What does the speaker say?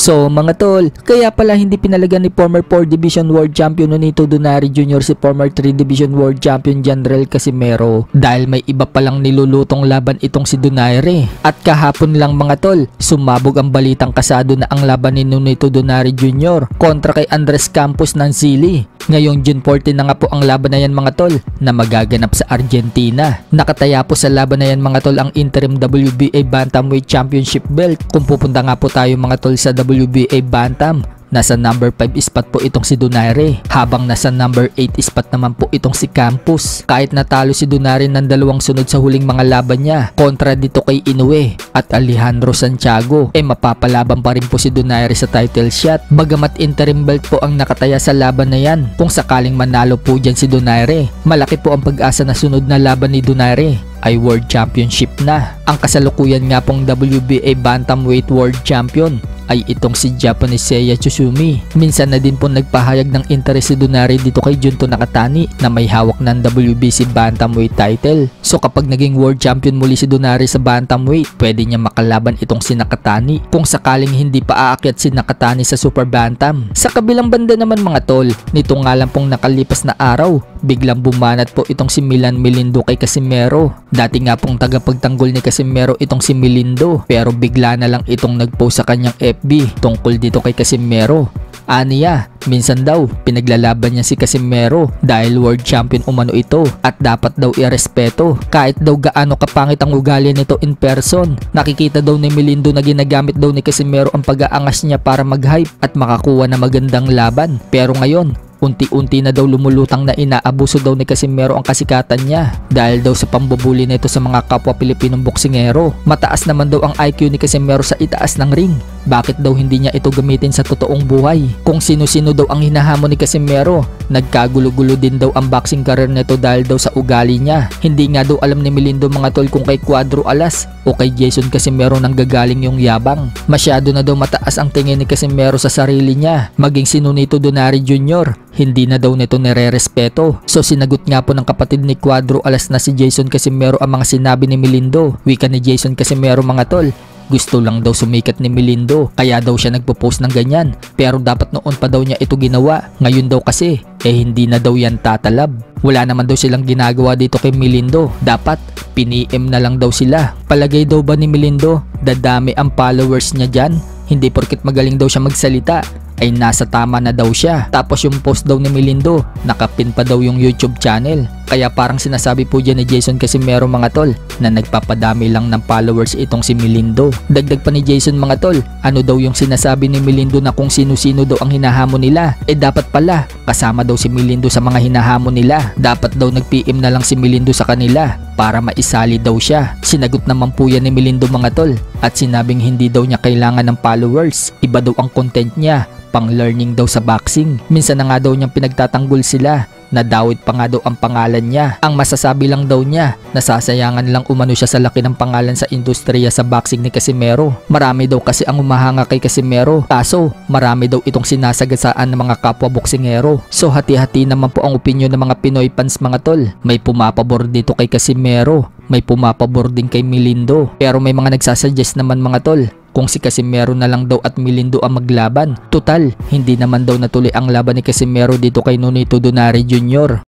So mga tol, kaya pala hindi pinalagan ni former 4 Division World Champion Nonito Donaire Jr. si former 3 Division World Champion Janrel Casimero dahil may iba palang nilulutong laban itong si Donaire. At kahapon lang mga tol, sumabog ang balitang kasado na ang laban ni Nonito Donaire Jr. kontra kay Andres Campos ng Sili. Ngayong June 14 na nga po ang laban na yan mga tol na magaganap sa Argentina. Nakataya po sa laban na yan mga tol ang interim WBA Bantamweight Championship belt. Kung pupunta nga po tayo mga tol sa WBA Bantam, nasa number 5 spot po itong si Donaire, habang nasa number 8 spot naman po itong si Campos. Kahit natalo si Donaire ng dalawang sunod sa huling mga laban niya kontra dito kay Inoue at Alejandro Santiago, mapapalaban pa rin po si Donaire sa title shot. Bagamat interim belt po ang nakataya sa laban na yan, kung sakaling manalo po dyan si Donaire, malaki po ang pag-asa na sunod na laban ni Donaire ay World Championship na. Ang kasalukuyan nga pong WBA Bantamweight World Champion ay itong si Japanese Seiya Tsusumi. Minsan na din po nagpahayag ng interes si Donaire dito kay Junto Nakatani na may hawak ng WBC Bantamweight title. So kapag naging World Champion muli si Donaire sa Bantamweight, pwede niya makalaban itong si Nakatani kung sakaling hindi pa aakyat si Nakatani sa Super Bantam. Sa kabilang banda naman mga tol, nito nga lang pong nakalipas na araw, biglang bumanat po itong si Milan Melindo kay Casimero. Dati nga pong tagapagtanggol ni Casimero itong si Melindo, pero bigla na lang itong nagpost sa kanyang FB tungkol dito kay Casimero. Aniya, minsan daw pinaglalaban niya si Casimero dahil world champion umano ito at dapat daw irespeto kahit daw gaano kapangit ang ugali nito in person. Nakikita daw ni Melindo na ginagamit daw ni Casimero ang pag-aangas niya para mag-hype at makakuha na magandang laban, pero ngayon unti-unti na daw lumulutang na inaabuso daw ni Casimero ang kasikatan niya dahil daw sa pambubuli nito sa mga kapwa Pilipinong boksingero. Mataas naman daw ang IQ ni Casimero sa itaas ng ring. Bakit daw hindi niya ito gamitin sa totoong buhay? Kung sino-sino daw ang hinahamon ni Casimero, nagkagulo-gulo din daw ang boxing career nito dahil daw sa ugali niya. Hindi nga daw alam ni Melindo mga tol kung kay Cuadro Alas o kay Jason Casimero nang gagaling yung yabang. Masyado na daw mataas ang tingin ni Casimero sa sarili niya. Maging si Nonito Donaire Jr., hindi na daw nito nire-respeto. So sinagot nga po ng kapatid ni Cuadro Alas na si Jason Casimero ang mga sinabi ni Melindo. Wika ni Jason Casimero mga tol, gusto lang daw sumikat ni Melindo kaya daw siya nagpo-post ng ganyan, pero dapat noon pa daw niya ito ginawa. Ngayon daw kasi hindi na daw yan tatalab. Wala naman daw silang ginagawa dito kay Melindo, dapat piniem na lang daw sila. Palagay daw ba ni Melindo dadami ang followers niya dyan? Hindi porket magaling daw siya magsalita ay nasa tama na daw siya. Tapos yung post daw ni Melindo, nakapin pa daw yung YouTube channel. Kaya parang sinasabi po dyan ni Jason Casimero mga tol na nagpapadami lang ng followers itong si Melindo. Dagdag pa ni Jason mga tol, ano daw yung sinasabi ni Melindo na kung sino-sino daw ang hinahamon nila? Dapat pala kasama daw si Melindo sa mga hinahamon nila. Dapat daw nag-PM na lang si Melindo sa kanila para maisali daw siya. Sinagot naman po yan ni Melindo mga tol at sinabing hindi daw niya kailangan ng followers. Iba daw ang content niya, pang learning daw sa boxing. Minsan na nga daw niyang pinagtatanggol sila, nadawit pa nga daw ang pangalan niya. Ang masasabi lang daw niya, nasasayangan lang umano siya sa laki ng pangalan sa industriya sa boxing ni Casimero. Marami daw kasi ang umahanga kay Casimero, kaso marami daw itong sinasagasaan ng mga kapwa boksingero. So hati-hati naman po ang opinion ng mga Pinoy fans mga tol. May pumapabor dito kay Casimero, may pumapabor din kay Melindo, pero may mga nagsasuggest naman mga tol kung si Casimero na lang daw at Melindo ang maglaban. Total, hindi naman daw natuloy ang laban ni Casimero dito kay Nonito Donaire Jr.